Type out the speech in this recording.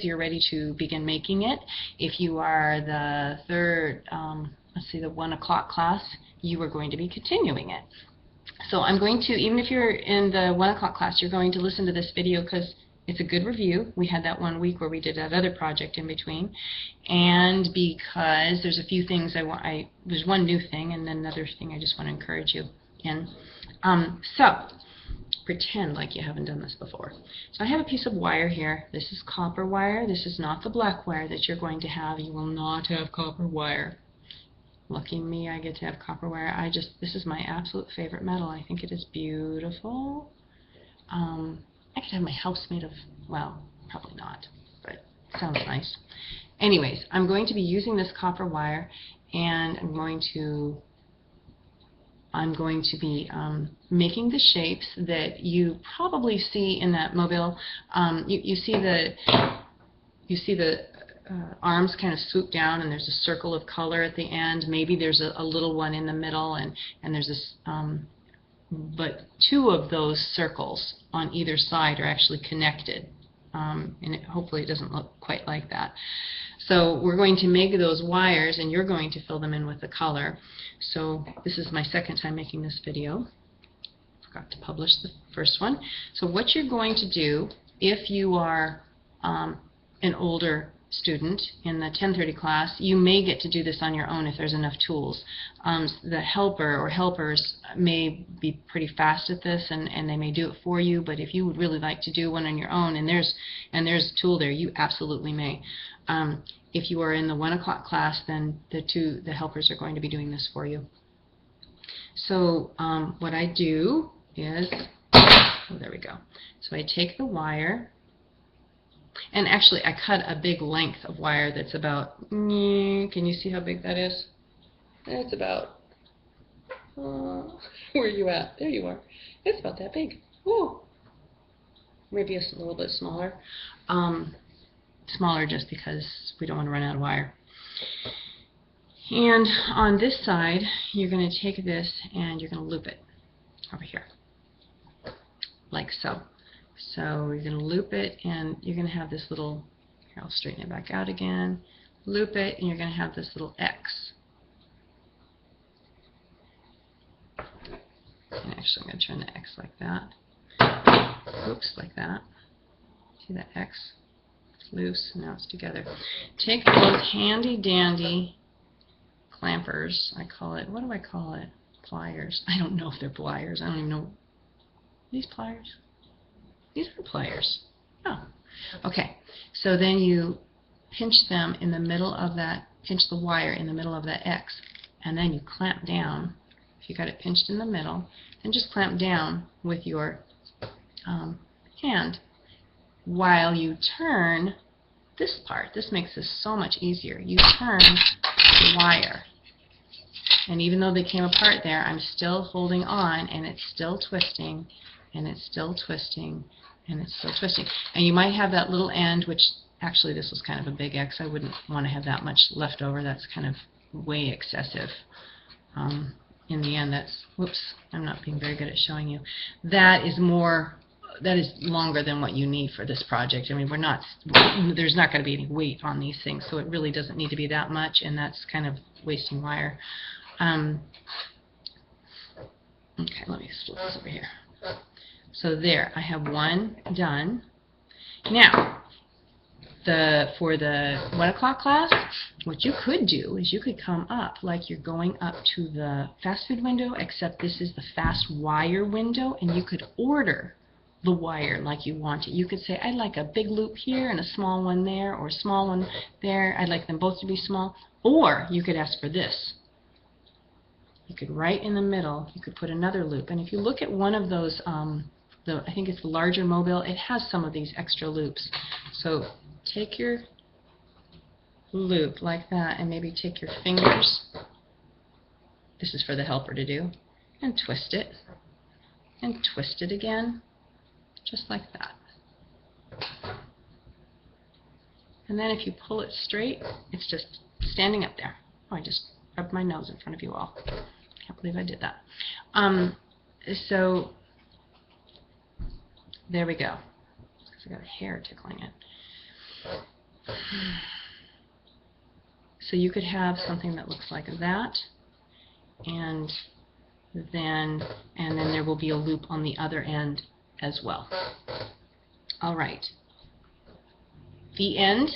you're ready to begin making it. If you are the third, let's see, the 1 o'clock class, you are going to be continuing it. So I'm going to, even if you're in the 1 o'clock class, you're going to listen to this video because it's a good review. We had that 1 week where we did that other project in between, and because there's a few things there's one new thing and then another thing I just want to encourage you in. So pretend like you haven't done this before. So I have a piece of wire here. This is copper wire. This is not the black wire that you're going to have. You will not have copper wire. Lucky me, I get to have copper wire. This is my absolute favorite metal. I think it is beautiful. I could have my house made of, well, probably not, but it sounds nice. Anyways, I'm going to be using this copper wire, and I'm going to be making the shapes that you probably see in that mobile. You see the arms kind of swoop down, and there's a circle of color at the end. Maybe there's a little one in the middle, and there's this, but two of those circles on either side are actually connected, and hopefully it doesn't look quite like that. So we're going to make those wires, and you're going to fill them in with the color. So this is my second time making this video. Forgot to publish the first one. So what you're going to do, if you are an older student in the 10:30 class, you may get to do this on your own if there's enough tools. The helper or helpers may be pretty fast at this, and they may do it for you, but if you would really like to do one on your own, and there's a tool there, you absolutely may. If you are in the 1 o'clock class, then the helpers are going to be doing this for you. So what I do is, oh, there we go. So I take the wire, and actually I cut a big length of wire that's about, can you see how big that is? It's about, where are you at? There you are. It's about that big. Whoa. Maybe a little bit smaller. Smaller just because we don't want to run out of wire. And on this side, you're going to take this and you're going to loop it over here, like so. So you're going to loop it, and you're going to have this little, here, I'll straighten it back out again, loop it, and you're going to have this little X. And actually I'm going to turn the X like that. Oops, like that. See that X? It's loose, and now it's together. Take those handy dandy clampers, I call it, what do I call it? Pliers. I don't know if they're pliers. I don't even know. Are these pliers? These are pliers. Oh, okay. So then you pinch them in the middle of that, pinch the wire in the middle of that X, and then you clamp down. If you got it pinched in the middle, then just clamp down with your hand while you turn this part. This makes this so much easier. You turn the wire, and even though they came apart there, I'm still holding on, and it's still twisting, and it's still twisting, and it's still twisting. And you might have that little end, which actually this was kind of a big X. I wouldn't want to have that much left over. That's kind of way excessive. In the end, that's, whoops, I'm not being very good at showing you. That is longer than what you need for this project. I mean, there's not going to be any weight on these things, so it really doesn't need to be that much, and that's kind of wasting wire. Okay, let me flip this over here. So there, I have one done. Now, for the 1 o'clock class, what you could do is you could come up like you're going up to the fast food window, except this is the fast wire window, and you could order the wire like you want it. You could say, I'd like a big loop here and a small one there, or a small one there. I'd like them both to be small. Or you could ask for this. You could, right in the middle, you could put another loop. And if you look at one of those, I think it's the larger mobile, it has some of these extra loops. So take your loop like that, and maybe take your fingers, this is for the helper to do, and twist it again, just like that. And then if you pull it straight, it's just standing up there. Oh, I just rubbed my nose in front of you all. Can't believe I did that. So there we go. I got a hair tickling it. So you could have something that looks like that, and then there will be a loop on the other end as well. All right. The end